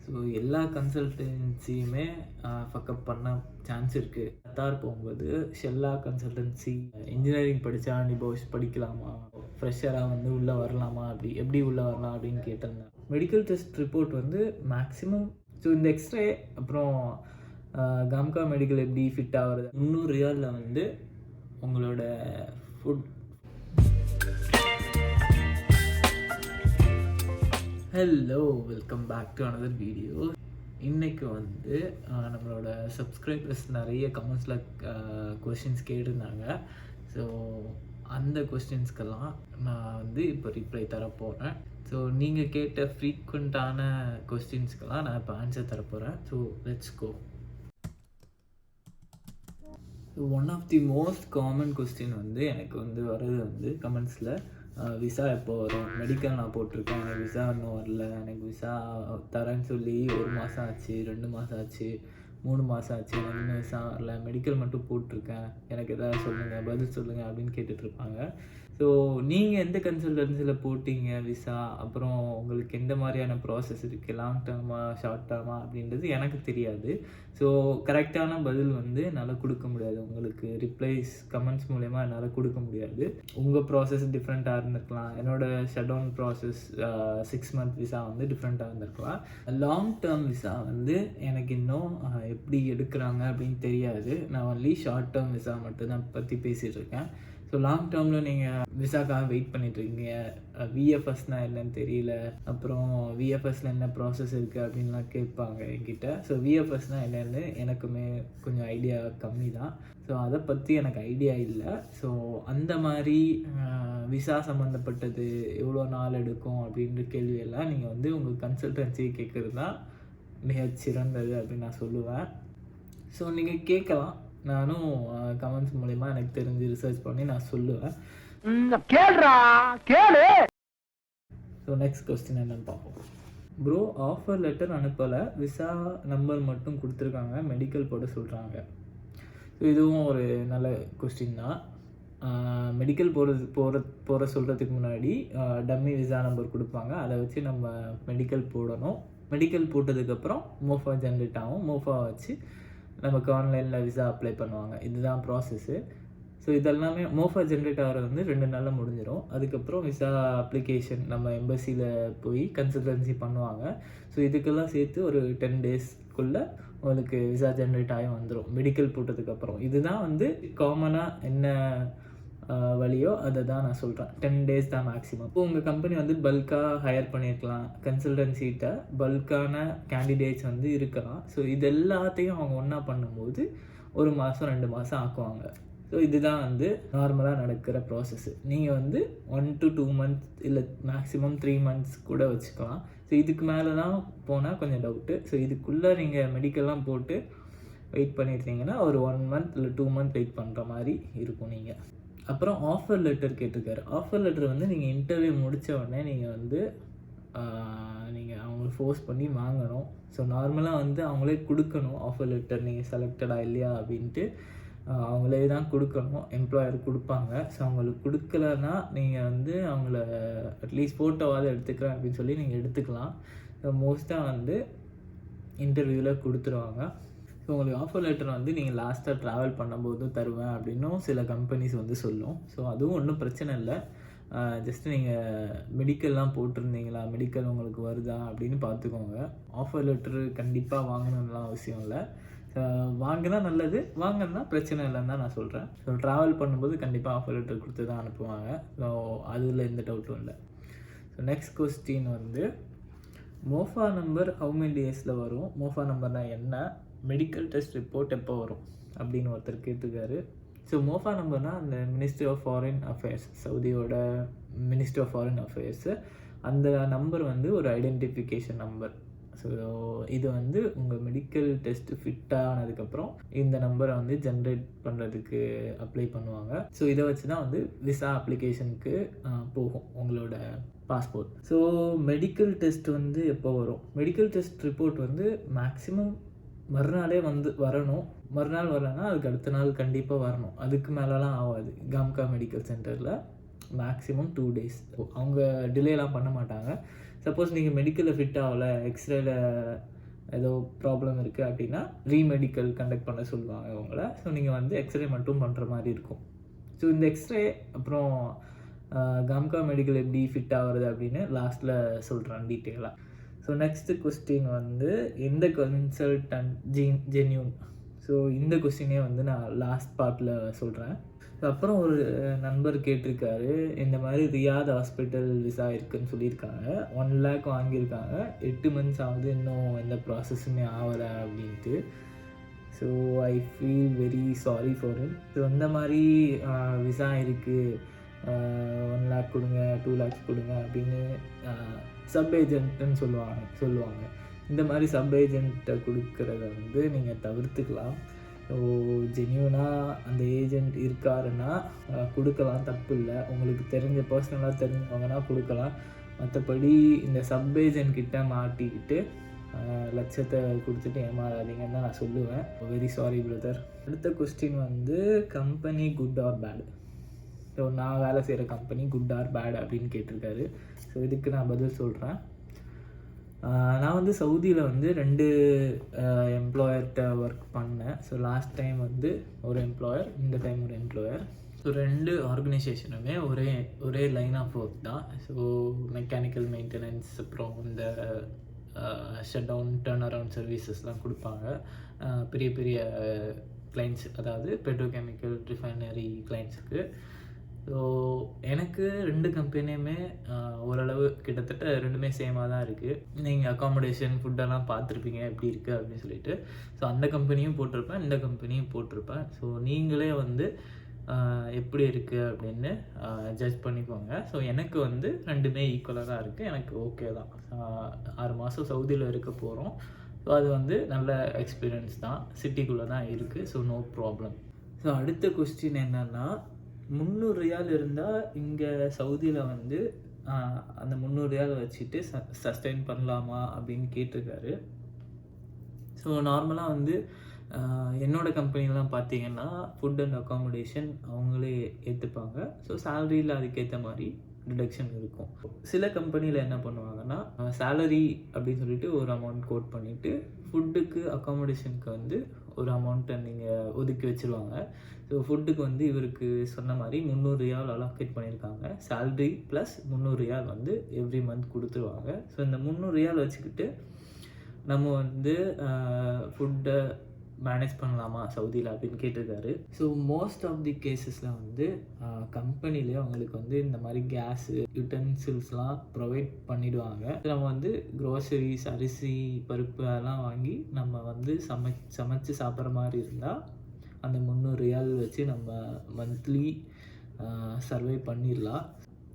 So எல்லா கன்சல்டன்சியுமே fuck-up பண்ண chance இருக்குது. கத்தார் போகும்போது ஷெல்லா கன்சல்டன்சி இன்ஜினியரிங் படித்தா நீ படிக்கலாமா, ஃப்ரெஷராக வந்து உள்ளே வரலாமா, எப்படி உள்ளே வரலாம் அப்படின்னு கேட்டிருந்தேன். மெடிக்கல் டெஸ்ட் ரிப்போர்ட் வந்து மேக்ஸிமம் ஸோ இந்த எக்ஸ்ரே அப்புறம் காம்கா மெடிக்கல் எப்படி ஃபிட் ஆகிறது 300 ரியாலில் வந்து உங்களோட food. Hello, welcome back to another video. இன்றைக்கி வந்து நம்மளோட சப்ஸ்கிரைபர்ஸ் நிறைய கமெண்ட்ஸில் கொஸ்டின்ஸ் கேட்டிருந்தாங்க. ஸோ அந்த கொஸ்டின்ஸ்க்கெல்லாம் நான் வந்து இப்போ ரிப்ளை தரப்போகிறேன். ஸோ நீங்கள் கேட்ட ஃப்ரீக்வெண்ட்டான கொஸ்டின்ஸ்க்கெல்லாம் நான் இப்போ ஆன்சர் தரப்போகிறேன். So let's go. One of the most common question வந்து எனக்கு வந்து வர்றது வந்து கமெண்ட்ஸில் விசா எப்போ வரும், மெடிக்கல் நான் போட்டிருக்கேன், எனக்கு விசா இன்னும் வரல, எனக்கு விசா தரேன்னு சொல்லி 1 மாதம் ஆச்சு, 2 மாதம் ஆச்சு, 3 மாதம் ஆச்சு, எனக்கு இன்னும் விசா வரல, மெடிக்கல் மட்டும் போட்டிருக்கேன், எனக்கு எதாவது சொல்லுங்கள், பதில் சொல்லுங்கள் அப்படின்னு கேட்டுட்ருப்பாங்க. ஸோ நீங்கள் எந்த கன்சல்டன்சியில் போட்டிங்க விசா, அப்புறம் உங்களுக்கு எந்த மாதிரியான ப்ராசஸ் இருக்குது, லாங் டேர்மாக ஷார்ட் டேர்மா அப்படின்றது எனக்கு தெரியாது. ஸோ கரெக்டான பதில் வந்து என்னால் கொடுக்க முடியாது. உங்களுக்கு ரிப்ளைஸ் கமெண்ட்ஸ் மூலயமா என்னால் கொடுக்க முடியாது. உங்கள் ப்ராசஸ் டிஃப்ரெண்ட்டாக இருந்திருக்கலாம், என்னோடய shut down process 6 month visa வந்து டிஃப்ரெண்ட்டாக இருந்திருக்கலாம். லாங் டேர்ம் விசா வந்து எனக்கு இன்னும் எப்படி எடுக்கிறாங்க அப்படின்னு தெரியாது. நான் ஒன்லி ஷார்ட் டேர்ம் விசா மட்டும்தான் பற்றி பேசிகிட்டு இருக்கேன். ஸோ லாங் டேர்மில் நீங்கள் விசாக்காக வெயிட் பண்ணிட்டுருக்கீங்க, விஎஃப்எஸ்னால் என்னன்னு தெரியல, அப்புறம் விஎஃப்எஸில் என்ன ப்ராசஸ் இருக்குது அப்படின்லாம் கேட்பாங்க என்கிட்ட. ஸோ விஎஃப்எஸ்னால் என்னென்னு எனக்குமே கொஞ்சம் ஐடியா கம்மி தான். ஸோ அதை பற்றி எனக்கு ஐடியா இல்லை. ஸோ அந்த மாதிரி விசா சம்மந்தப்பட்டது எவ்வளோ நாள் எடுக்கும் அப்படின்ற கேள்வியெல்லாம் நீங்கள் வந்து உங்கள் கன்சல்டன்சியை கேட்குறது தான் மிகச்சிறந்தது அப்படின்னு நான் சொல்லுவேன். ஸோ நீங்கள் கேட்கலாம், நானும் கமெண்ட்ஸ் மூலமா எனக்கு தெரிஞ்சு ரிசர்ச் பண்ணி நான் சொல்லுவேன். ஸோ நெக்ஸ்ட் கொஸ்டின் என்னன்னு பார்ப்போம். ப்ரோ, ஆஃபர் லெட்டர் அனுப்பலை, விசா நம்பர் மட்டும் கொடுத்துருக்காங்க, மெடிக்கல் போட சொல்கிறாங்க. ஸோ இதுவும் ஒரு நல்ல கொஸ்டின் தான். மெடிக்கல் போகிற சொல்கிறதுக்கு முன்னாடி டம்மி விசா நம்பர் கொடுப்பாங்க, அதை வச்சு நம்ம மெடிக்கல் போடணும். மெடிக்கல் போட்டதுக்கப்புறம் மோஃபா ஜென்ரேட் ஆகும், மோஃபா வச்சு நமக்கு ஆன்லைனில் விசா அப்ளை பண்ணுவாங்க. இதுதான் ப்ராசஸ்ஸு. ஸோ இதெல்லாமே மோஃபா ஜென்ரேட் ஆகிறது வந்து 2 நாளில் முடிஞ்சிடும். அதுக்கப்புறம் விசா அப்ளிகேஷன் நம்ம எம்பசியில் போய் கன்சல்டன்சி பண்ணுவாங்க. ஸோ இதுக்கெல்லாம் சேர்த்து ஒரு 10 டேஸ்க்குள்ளே உங்களுக்கு விசா ஜென்ரேட் ஆகி வந்துடும் மெடிக்கல் போட்டதுக்கப்புறம். இதுதான் வந்து காமனாக என்ன வழியோ அதை தான் நான் சொல்கிறேன். 10 டேஸ் தான் மேக்ஸிமம். இப்போ உங்கள் கம்பெனி வந்து பல்காக ஹையர் பண்ணியிருக்கலாம், கன்சல்டன்சிகிட்ட பல்கான கேண்டிடேட்ஸ் வந்து இருக்கலாம். ஸோ இது எல்லாத்தையும் அவங்க ஒன்றா பண்ணும்போது 1 மாதம் 2 மாதம் ஆக்குவாங்க. ஸோ இதுதான் வந்து நார்மலாக நடக்கிற ப்ராசஸ்ஸு. நீங்கள் வந்து 1 to 2 months இல்லை மேக்ஸிமம் 3 months கூட வச்சுக்கலாம். ஸோ இதுக்கு மேலே தான் போனால் கொஞ்சம் டவுட்டு. ஸோ இதுக்குள்ளே நீங்கள் மெடிக்கல்லாம் போட்டு வெயிட் பண்ணியிருந்தீங்கன்னா ஒரு 1 month இல்லை 2 month வெயிட் பண்ணுற மாதிரி இருக்கும் நீங்கள். அப்புறம் ஆஃபர் லெட்டர் கேட்டிருக்காரு. ஆஃபர் லெட்டர் வந்து நீங்கள் இன்டர்வியூ முடித்த உடனே நீங்கள் வந்து நீங்கள் அவங்கள ஃபோர்ஸ் பண்ணி வாங்கணும். ஸோ நார்மலாக வந்து அவங்களே கொடுக்கணும் ஆஃபர் லெட்டர், நீங்கள் செலக்டடாக இல்லையா அப்படின்ட்டு அவங்களே தான் கொடுக்கணும், எம்ப்ளாயர் கொடுப்பாங்க. ஸோ அவங்களுக்கு கொடுக்கலன்னா நீங்கள் வந்து அவங்கள அட்லீஸ்ட் ஃபோட்டோவாவது எடுத்துக்கிறேன் அப்படின்னு சொல்லி நீங்கள் எடுத்துக்கலாம். ஸோ மோஸ்ட்டாக வந்து இன்டர்வியூவில் கொடுத்துருவாங்க. ஸோ உங்களுக்கு ஆஃபர் லெட்டர் வந்து நீங்கள் லாஸ்ட்டாக ட்ராவல் பண்ணும்போது தருவேன் அப்படின்னும் சில கம்பெனிஸ் வந்து சொல்லும். ஸோ அதுவும் ஒன்றும் பிரச்சனை இல்லை. ஜஸ்ட்டு நீங்கள் மெடிக்கல்லாம் போட்டிருந்தீங்களா, மெடிக்கல் உங்களுக்கு வருதா அப்படின்னு பார்த்துக்கோங்க. ஆஃபர் லெட்டரு கண்டிப்பாக வாங்கணும்லாம் அவசியம் இல்லை. வாங்கினா நல்லது, வாங்கினா பிரச்சனை இல்லைன்னு தான் நான் சொல்கிறேன். ஸோ ட்ராவல் பண்ணும்போது கண்டிப்பாக ஆஃபர் லெட்டர் கொடுத்து தான் அனுப்புவாங்க. ஸோ அதில் எந்த டவுட்டும் இல்லை. ஸோ நெக்ஸ்ட் கொஸ்டின் வந்து மோஃபா நம்பர் ஹவு மெனி டேஸில் வரும், மோஃபா நம்பர்னால் என்ன, மெடிக்கல் டெஸ்ட் ரிப்போர்ட் எப்போ வரும் அப்படின்னு ஒருத்தர் கேட்டிருக்காரு. ஸோ மோஃபா நம்பர்னால் அந்த மினிஸ்ட்ரி ஆஃப் ஃபாரின் அஃபேர்ஸ், சவுதியோட மினிஸ்ட்ரி ஆஃப் ஃபாரின் அஃபேர்ஸு, அந்த நம்பர் வந்து ஒரு ஐடென்டிஃபிகேஷன் நம்பர். ஸோ இது வந்து உங்கள் மெடிக்கல் டெஸ்ட்டு ஃபிட் ஆனதுக்கப்புறம் இந்த நம்பரை வந்து ஜென்ரேட் பண்ணுறதுக்கு அப்ளை பண்ணுவாங்க. ஸோ இதை வச்சு தான் வந்து விசா அப்ளிகேஷனுக்கு போகும் உங்களோட பாஸ்போர்ட். ஸோ மெடிக்கல் டெஸ்ட் வந்து எப்போ வரும், மெடிக்கல் டெஸ்ட் ரிப்போர்ட் வந்து மேக்ஸிமம் மறுநாளே வந்து வரணும். மறுநாள் வரலன்னா அதுக்கு அடுத்த நாள் கண்டிப்பாக வரணும். அதுக்கு மேலெலாம் ஆகாது. காம்கா மெடிக்கல் சென்டரில் மேக்ஸிமம் 2 days. அவங்க டிலேலாம் பண்ண மாட்டாங்க. சப்போஸ் நீங்கள் மெடிக்கலில் ஃபிட் ஆகலை, எக்ஸ்ரேல ஏதோ ப்ராப்ளம் இருக்குது அப்படின்னா ரீமெடிக்கல் கண்டக்ட் பண்ண சொல்லுவாங்க உங்களை. ஸோ நீங்கள் வந்து எக்ஸ்ரே மட்டும் பண்ணுற மாதிரி இருக்கும். ஸோ இந்த எக்ஸ்ரே அப்புறம் காம்கா மெடிக்கல் எப்படி ஃபிட் ஆகிறது அப்படின்னு லாஸ்ட்டில் சொல்கிறேன் டீட்டெயிலாக. ஸோ நெக்ஸ்ட்டு கொஸ்டின் வந்து எந்த கன்சல்டன்ட் ஜென்யூன். ஸோ இந்த கொஸ்டினே வந்து நான் லாஸ்ட் பார்ட்டில் சொல்கிறேன். அப்புறம் ஒரு நண்பர் கேட்டிருக்காரு, இந்த மாதிரி ரியாத் ஹாஸ்பிட்டல் விசா இருக்குதுன்னு சொல்லியிருக்காங்க, 1 lakh வாங்கியிருக்காங்க, 8 months ஆகுது, இன்னும் எந்த ப்ராசஸுமே ஆகலை அப்படின்ட்டு. So I feel very sorry for him. So இந்த மாதிரி விசா இருக்குது, 1 lakh கொடுங்க, 2 lakhs கொடுங்க அப்படின்னு சப் ஏஜென்ட்டுன்னு சொல்லுவாங்க. இந்த மாதிரி சப் ஏஜென்ட்டை கொடுக்குறத வந்து நீங்கள் தவிர்த்துக்கலாம். ஸோ ஜென்யூனாக அந்த ஏஜெண்ட் இருக்காருன்னா கொடுக்கலாம், தப்பு இல்லை. உங்களுக்கு பர்சனலாக தெரிஞ்சவங்கன்னா கொடுக்கலாம். மற்றபடி இந்த சப் ஏஜென்ட் கிட்ட மாட்டிக்கிட்டு லட்சத்தை கொடுத்துட்டு ஏமாறாதீங்கன்னு தான் நான் சொல்லுவேன். Very sorry brother. அடுத்த கொஸ்டின் வந்து company good or bad. So நான் வேலை செய்கிற கம்பெனி குட் ஆர் பேட் அப்படின்னு கேட்டிருக்காரு. ஸோ இதுக்கு நான் பதில் சொல்கிறேன். நான் வந்து சவுதியில் வந்து 2 எம்ப்ளாயர்கிட்ட ஒர்க் பண்ணேன். ஸோ லாஸ்ட் டைம் வந்து ஒரு எம்ப்ளாயர், இந்த டைம் ஒரு எம்ப்ளாயர். ஸோ 2 ஆர்கனைசேஷனுமே ஒரே லைன் ஆஃப் ஒர்க் தான். ஸோ மெக்கானிக்கல் மெயின்டெனன்ஸ், அப்புறம் இந்த ஷட் டவுன் டர்ன் அரவுண்ட் சர்வீசஸ்லாம் கொடுப்பாங்க பெரிய பெரிய கிளைண்ட்ஸ், அதாவது பெட்ரோகெமிக்கல் ரிஃபைனரி கிளைண்ட்ஸுக்கு. ஸோ எனக்கு 2 கம்பெனியுமே ஓரளவு கிட்டத்தட்ட 2மே சேமாக தான் இருக்குது. நீங்கள் அக்காமடேஷன் ஃபுட்டெல்லாம் பார்த்துருப்பீங்க எப்படி இருக்குது அப்படின்னு சொல்லிட்டு. ஸோ அந்த கம்பெனியும் போட்டிருப்பேன், இந்த கம்பெனியும் போட்டிருப்பேன். ஸோ நீங்களே வந்து எப்படி இருக்குது அப்படின்னு ஜட்ஜ் பண்ணிக்கோங்க. ஸோ எனக்கு வந்து 2மே ஈக்குவலாக தான் இருக்குது, எனக்கு ஓகே தான். 6 மாதம் சவுதியில் இருக்க போகிறோம். ஸோ அது வந்து நல்ல எக்ஸ்பீரியன்ஸ் தான், சிட்டிக்குள்ளே தான் இருக்குது. So no problem. ஸோ அடுத்த கொஸ்டின் என்னென்னா, 300 ரியால் இருந்தால் இங்கே சவுதியில் வந்து அந்த 300 ரியால் வச்சுட்டு சஸ்டெயின் பண்ணலாமா அப்படின்னு கேட்டிருக்காரு. ஸோ நார்மலாக வந்து என்னோடய கம்பெனிலாம் பார்த்தீங்கன்னா ஃபுட் அண்ட் அக்காமடேஷன் அவங்களே ஏற்றுப்பாங்க. ஸோ சேலரியில் அதுக்கேற்ற மாதிரி டிடக்ஷன் இருக்கும். சில கம்பெனியில் என்ன பண்ணுவாங்கன்னா சேலரி அப்படின்னு சொல்லிட்டு ஒரு அமௌண்ட் கோட் பண்ணிவிட்டு ஃபுட்டுக்கு அக்காமடேஷனுக்கு வந்து ஒரு அமௌண்ட்டை நீங்கள் ஒதுக்கி வச்சுருவாங்க. ஸோ ஃபுட்டுக்கு வந்து இவருக்கு சொன்ன மாதிரி 300 ரியால் அலோகேட் பண்ணியிருக்காங்க. சேலரி ப்ளஸ் 300 ரியால் வந்து எவ்ரி மந்த் கொடுத்துருவாங்க. ஸோ இந்த 300 ரியால் வச்சுக்கிட்டு நம்ம வந்து ஃபுட்டை மேனேஜ் பண்ணலாமா சவுதியில் அப்படின்னு கேட்டிருக்காரு. ஸோ மோஸ்ட் ஆஃப் தி கேஸஸில் வந்து கம்பெனிலே அவங்களுக்கு வந்து இந்த மாதிரி கேஸு யுட்டென்சில்ஸ்லாம் ப்ரொவைட் பண்ணிவிடுவாங்க. நம்ம வந்து க்ரோசரிஸ், அரிசி, பருப்பு அதெல்லாம் வாங்கி நம்ம வந்து சமைச்சு சாப்பிட்ற மாதிரி இருந்தால் அந்த 300 ரியால் வச்சு நம்ம மந்த்லி சர்வை பண்ணிடலாம்.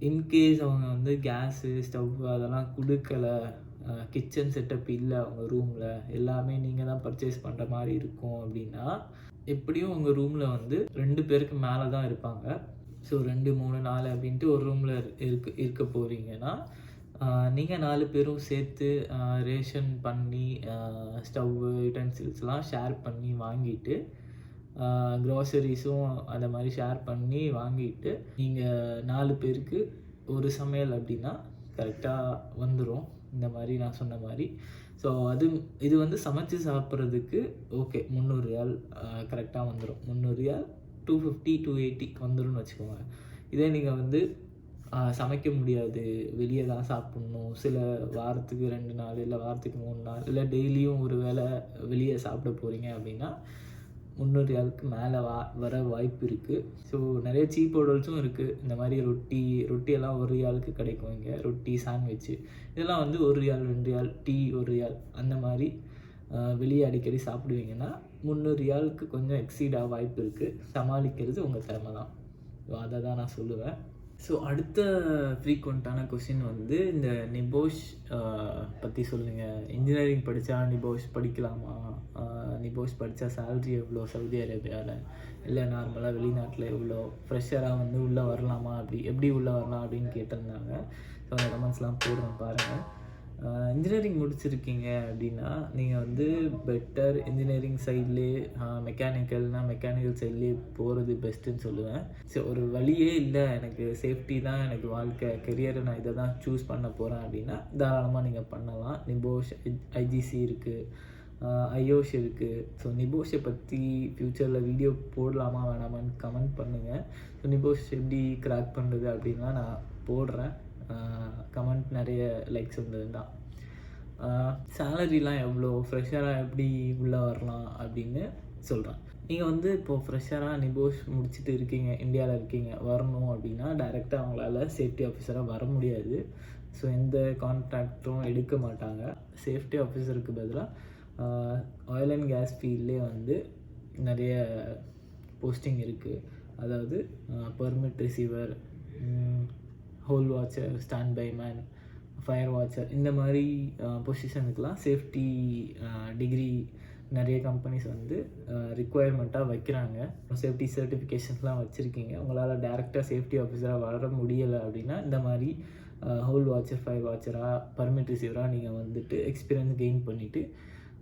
இன்கேஸ் அவங்க வந்து கேஸு, ஸ்டவ் அதெல்லாம் கொடுக்கலை, கிச்சன் செட்டப் இல்லை அவங்க ரூமில், எல்லாமே நீங்கள் தான் பர்ச்சேஸ் பண்ணுற மாதிரி இருக்கும் அப்படின்னா, எப்படியும் உங்கள் ரூமில் வந்து 2 பேருக்கு மேலே தான் இருப்பாங்க. ஸோ 2, 3, 4 அப்படின்ட்டு ஒரு ரூமில் இருக்க போகிறீங்கன்னா நீங்கள் 4 பேரும் சேர்த்து ரேஷன் பண்ணி ஸ்டவ்வு, யுட்டென்சில்ஸ்லாம் ஷேர் பண்ணி வாங்கிட்டு, க்ரோசரிஸும் அந்த மாதிரி ஷேர் பண்ணி வாங்கிட்டு, நீங்கள் 4 பேருக்கு ஒரு சமையல் அப்படின்னா கரெக்டாக வந்துடும். இந்த மாதிரி நான் சொன்ன மாதிரி. ஸோ இது வந்து சமைச்சு சாப்பிட்றதுக்கு ஓகே 300 ரியால் கரெக்டாக வந்துடும். 300 ரியால் 250, 280 வந்துடும்னு வச்சுக்கோங்க. இதே நீங்கள் வந்து சமைக்க முடியாது, வெளியே தான் சாப்பிட்ணும், சில வாரத்துக்கு 2 நாள், இல்லை வாரத்துக்கு 3 நாள், இல்லை டெய்லியும் ஒரு வேளை வெளியே சாப்பிட போகிறீங்க அப்படின்னா 300 ரியாலுக்கு மேலே வர வாய்ப்பு இருக்குது. ஸோ நிறைய சீப் ஹோட்டல்ஸும் இருக்குது. இந்த மாதிரி ரொட்டியெல்லாம் 1 ரியாலுக்கு கிடைக்கும் இங்கே. ரொட்டி, சாண்ட்விட்சு இதெல்லாம் வந்து 1 ரியால், 2 ரியால், டீ 1 ரியால் அந்த மாதிரி வெளியே அடிக்கடி சாப்பிடுவீங்கன்னா 300 ரியாலுக்கு கொஞ்சம் எக்ஸீடாக வாய்ப்பு இருக்குது. சமாளிக்கிறது உங்கள் திறமை தான். ஸோ அதை தான் நான் சொல்லுவேன். ஸோ அடுத்த ஃப்ரீக்வெண்ட்டான கொஷின் வந்து இந்த நிபோஷ் பற்றி சொல்லுங்கள். இன்ஜினியரிங் படித்தா நிபோஷ் படிக்கலாமா? நிபோஷ் படித்தா சேலரி எவ்வளோ சவுதி அரேபியாவில், இல்லை நார்மலாக வெளிநாட்டில் எவ்வளோ, ஃப்ரெஷராக வந்து உள்ளே வரலாமா, எப்படி உள்ளே வரலாம் அப்படின்னு கேட்டிருந்தாங்க. ஸோ அந்த கமெண்ட்ஸ்லாம் போடுறேன் பாருங்கள். இன்ஜினியரிங் முடிச்சிருக்கீங்க அப்படின்னா நீங்கள் வந்து பெட்டர் இன்ஜினியரிங் சைட்லேயே மெக்கானிக்கல் சைட்லேயே போகிறது பெஸ்ட்டுன்னு சொல்லுவேன். ஸோ ஒரு வழியே இல்லை, எனக்கு சேஃப்டி தான் எனக்கு வாழ்க்கை, கெரியரை நான் இதை தான் சூஸ் பண்ண போகிறேன் அப்படின்னா தாராளமாக நீங்கள் பண்ணலாம். நிபோஷ், ஐஜிசி இருக்குது, ஐயோஷ் இருக்குது. ஸோ நிபோஷை பற்றி ஃப்யூச்சரில் வீடியோ போடலாமா வேணாமான்னு கமெண்ட் பண்ணுங்கள். ஸோ நிபோஷ் எப்படி கிராக் பண்ணுறது அப்படின்லாம் நான் போடுறேன். கமெண்ட் நிறைய லைக்ஸ் வந்ததுன்னா. சேலரிலாம் எவ்வளோ, ஃப்ரெஷராக எப்படி உள்ளே வரலாம் அப்படின்னு சொல்கிறேன். நீங்கள் வந்து இப்போது ஃப்ரெஷராக நிபோஷ் முடிச்சுட்டு இருக்கீங்க, இந்தியாவில் இருக்கீங்க, வரணும் அப்படின்னா டைரெக்டாக அவங்களால சேஃப்டி ஆஃபீஸராக வர முடியாது. ஸோ எந்த கான்ட்ராக்டும் எடுக்க மாட்டாங்க. சேஃப்டி ஆஃபீஸருக்கு பதிலாக ஆயில் அண்ட் கேஸ் ஃபீல்ட்லேயே வந்து நிறைய போஸ்டிங் இருக்குது. அதாவது permit receiver, hole watcher, stand by man, fire watcher, இந்த மாதிரி பொசிஷனுக்கெலாம் சேஃப்டி டிகிரி நிறைய கம்பெனிஸ் வந்து ரிக்குவயர்மெண்ட்டாக வைக்கிறாங்க. சேஃப்டி சர்டிஃபிகேஷன்ஸ்லாம் வச்சுருக்கீங்க, உங்களால் டேரெக்டாக சேஃப்டி ஆஃபீஸராக வர முடியலை அப்படின்னா இந்த மாதிரி ஹோல் வாட்சர், ஃபயர் வாட்சராக, பர்மிட் ரிசீவராக நீங்கள் வந்துட்டு எக்ஸ்பீரியன்ஸ் கெயின் பண்ணிவிட்டு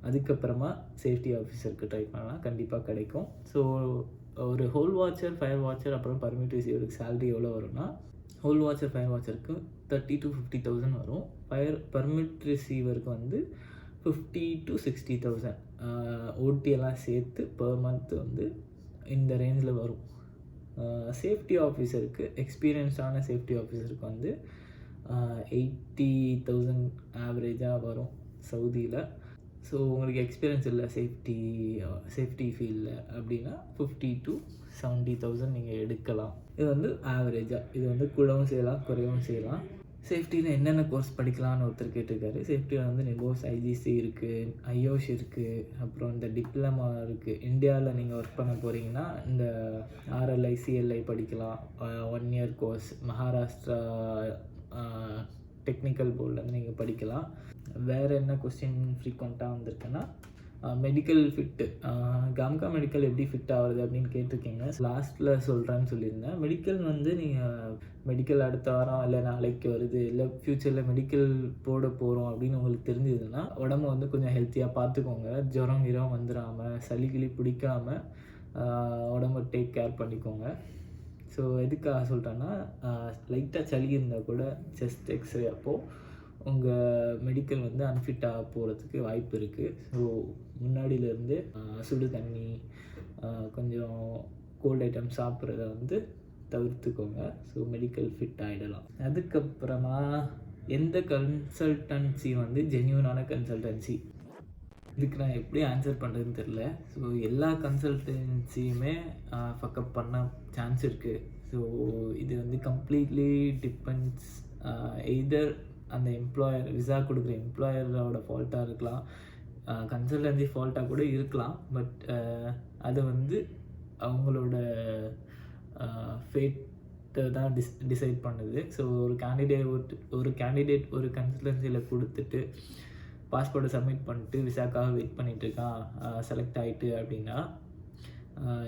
அதுக்கப்புறமா சேஃப்டி ஆஃபீஸருக்கு ட்ரை பண்ணலாம், கண்டிப்பாக கிடைக்கும். ஸோ ஒரு ஹோல் வாட்சர், ஃபயர் வாட்சர், அப்புறம் பர்மிட் ரிசீவருக்கு சேலரி எவ்வளோ வரும்னா, ஹோல் வாட்சர், ஃபயர் வாட்சருக்கு 30,000 to 50,000 வரும். பர்மிட் ரிசீவருக்கு வந்து 50,000 to 60,000 ஓடியெல்லாம் சேர்த்து பெர் மந்த் வந்து இந்த ரேஞ்சில் வரும். சேஃப்டி ஆஃபீஸருக்கு, எக்ஸ்பீரியன்ஸ்டான சேஃப்டி ஆஃபீஸருக்கு வந்து 80,000 ஆவரேஜாக வரும் சவுதியில். ஸோ உங்களுக்கு எக்ஸ்பீரியன்ஸ் இல்லை சேஃப்டி ஃபீல்டில் அப்படின்னா 50,000 to 70,000 நீங்கள் எடுக்கலாம். இது வந்து ஆவரேஜாக, இது வந்து கூடவும் செய்யலாம், குறையவும் செய்யலாம். சேஃப்டியில் என்னென்ன கோர்ஸ் படிக்கலாம்னு ஒருத்தர் கேட்டிருக்காரு. சேஃப்டியில் வந்து நிபோஷ், ஐஜிசி இருக்குது, ஐயோஷ் இருக்குது, அப்புறம் இந்த டிப்ளமா இருக்குது. இந்தியாவில் நீங்கள் ஒர்க் பண்ண போகிறீங்கன்னா இந்த ஆர்எல்ஐ, சிஎல்ஐ படிக்கலாம், 1 year கோர்ஸ். மகாராஷ்டிரா டெக்னிக்கல் போர்ட்லேருந்து நீங்கள் படிக்கலாம். வேறு என்ன கொஸ்டின் ஃப்ரீக்வெண்ட்டாக வந்திருக்குன்னா, மெடிக்கல் ஃபிட்டு, காம்கா மெடிக்கல் எப்படி ஃபிட் ஆகுறது அப்படின்னு கேட்டிருக்கீங்க. லாஸ்ட்டில் சொல்கிறேன்னு சொல்லியிருந்தேன். மெடிக்கல் வந்து மெடிக்கல் அடுத்த வாரம் இல்லை நாளைக்கு வருது, இல்லை ஃப்யூச்சரில் மெடிக்கல் போட போகிறோம் அப்படின்னு உங்களுக்கு தெரிஞ்சதுன்னா உடம்பு வந்து கொஞ்சம் ஹெல்த்தியாக பார்த்துக்கோங்க. ஜுரம் வந்துடாமல், சளி கிளி பிடிக்காமல் உடம்பை டேக் கேர் பண்ணிக்கோங்க. ஸோ எதுக்காக சொல்கிறேன்னா, லைட்டாக சளி இருந்தால் கூட செஸ்ட் எக்ஸ்ரே அப்போது உங்கள் மெடிக்கல் வந்து அன்ஃபிட் ஆக போகிறதுக்கு வாய்ப்பு இருக்குது. ஸோ முன்னாடியிலேருந்து சுடு தண்ணி, கொஞ்சம் கோல்டு ஐட்டம் சாப்பிட்றத வந்து தவிர்த்துக்கோங்க. ஸோ மெடிக்கல் ஃபிட் ஆகிடலாம். அதுக்கப்புறமா எந்த கன்சல்டன்சி வந்து ஜென்யூனான கன்சல்டன்சி, இதுக்கு நான் எப்படி ஆன்சர் பண்ணுறதுன்னு தெரில. ஸோ எல்லா கன்சல்டன்சியுமே ஃபக்கப் பண்ண சான்ஸ் இருக்குது. ஸோ இது வந்து கம்ப்ளீட்லி டிபெண்ட்ஸ், எய்தர் அந்த எம்ப்ளாயர், விசா கொடுக்குற எம்ப்ளாயரோட ஃபால்ட்டாக இருக்கலாம், கன்சல்டன்சி ஃபால்ட்டாக கூட இருக்கலாம். பட் அது வந்து அவங்களோட ஃபேட்டை தான் டிசைட் பண்ணுது. ஸோ ஒரு கேண்டிடேட் ஒரு கன்சல்டன்சியில் கொடுத்துட்டு பாஸ்போர்ட்டை சப்மிட் பண்ணிட்டு விசாக்காக வெயிட் பண்ணிகிட்ருக்கான், செலக்ட் ஆகிட்டு அப்படின்னா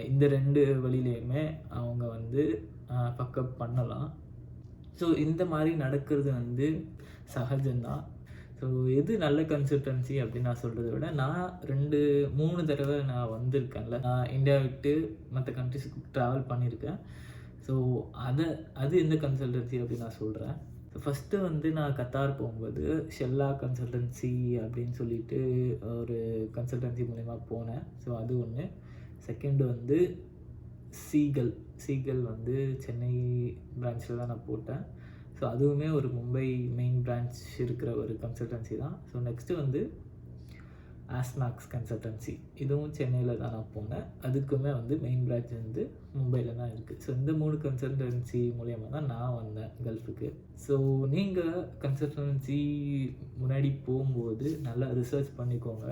இந்த 2 வழியிலையுமே அவங்க வந்து பக்கப் பண்ணலாம். ஸோ இந்த மாதிரி நடக்கிறது வந்து சகஜம்தான். ஸோ எது நல்ல கன்சல்டன்சி அப்படின்னு நான் சொல்கிறத விட, நான் 2-3 தடவை நான் வந்திருக்கேன்ல, நான் இந்தியா விட்டு மற்ற கண்ட்ரிஸுக்கு ட்ராவல் பண்ணியிருக்கேன். ஸோ அது எந்த கன்சல்டன்சி அப்படின்னு நான் சொல்கிறேன். ஸோ ஃபஸ்ட்டு வந்து நான் கத்தார் போகும்போது ஷெல்லா கன்சல்டன்சி அப்படின்னு சொல்லிட்டு ஒரு கன்சல்டன்சி மூலயமா போனேன். ஸோ அது ஒன்று. செகண்டு வந்து சீகல் வந்து சென்னை பிரான்ச்சில் தான் நான் போட்டேன். ஸோ அதுவுமே ஒரு மும்பை மெயின் பிரான்ச் இருக்கிற ஒரு கன்சல்டன்சி தான். ஸோ நெக்ஸ்ட்டு வந்து ஆஸ்மேக்ஸ் கன்சல்டன்சி, இதுவும் சென்னையில் தான் நான் போனேன். அதுக்குமே வந்து மெயின் பிரான்ச் வந்து மும்பையில் தான் இருக்குது. ஸோ இந்த 3 கன்சல்டன்சி மூலியமாக தான் நான் வந்தேன் கல்ஃபுக்கு. ஸோ நீங்கள் கன்சல்டன்சி முன்னாடி போகும்போது நல்லா ரிசர்ச் பண்ணிக்கோங்க.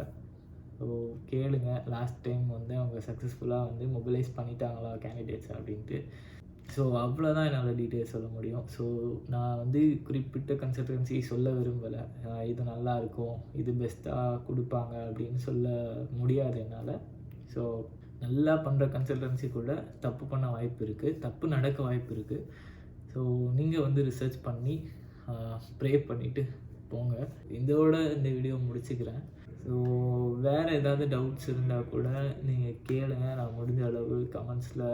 ஸோ கேளுங்க, லாஸ்ட் டைம் வந்து அவங்க சக்ஸஸ்ஃபுல்லாக வந்து மொபிலைஸ் பண்ணிட்டாங்களா கேண்டிடேட்ஸ் அப்படின்ட்டு. ஸோ அவ்வளோதான் என்னால் டீட்டெயில்ஸ் சொல்ல முடியும். ஸோ நான் வந்து குறிப்பிட்ட கன்சல்டன்சி சொல்ல விரும்பலை, இது நல்லாயிருக்கும், இது பெஸ்ட்டாக கொடுப்பாங்க அப்படின்னு சொல்ல முடியாது என்னால். ஸோ நல்லா பண்ணுற கன்சல்டன்சி கூட தப்பு பண்ண வாய்ப்பு இருக்குது, தப்பு நடக்க வாய்ப்பு இருக்குது. ஸோ நீங்கள் வந்து ரிசர்ச் பண்ணி ப்ரே பண்ணிவிட்டு போங்க. இதோட இந்த வீடியோ முடிச்சுக்கிறேன். ஸோ வேறு ஏதாவது டவுட்ஸ் இருந்தால் கூட நீங்கள் கேளுங்க. நான் முடிஞ்ச அளவு கமெண்ட்ஸில்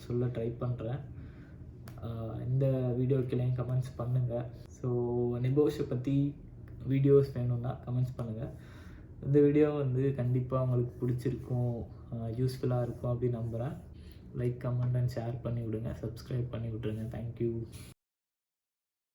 சொல்ல ட்ரை பண்ணுறேன். இந்த வீடியோக்கெல்லாம் கமெண்ட்ஸ் பண்ணுங்கள். ஸோ நெபோஷை பற்றி வீடியோஸ் வேணும்னா கமெண்ட்ஸ் பண்ணுங்கள். இந்த வீடியோ வந்து கண்டிப்பாக உங்களுக்கு பிடிச்சிருக்கும், யூஸ்ஃபுல்லாக இருக்கும் அப்படின்னு நம்புகிறேன். லைக், கமெண்ட் அண்ட் ஷேர் பண்ணி விடுங்க. சப்ஸ்கிரைப் பண்ணி விட்ருங்க. தேங்க்யூ.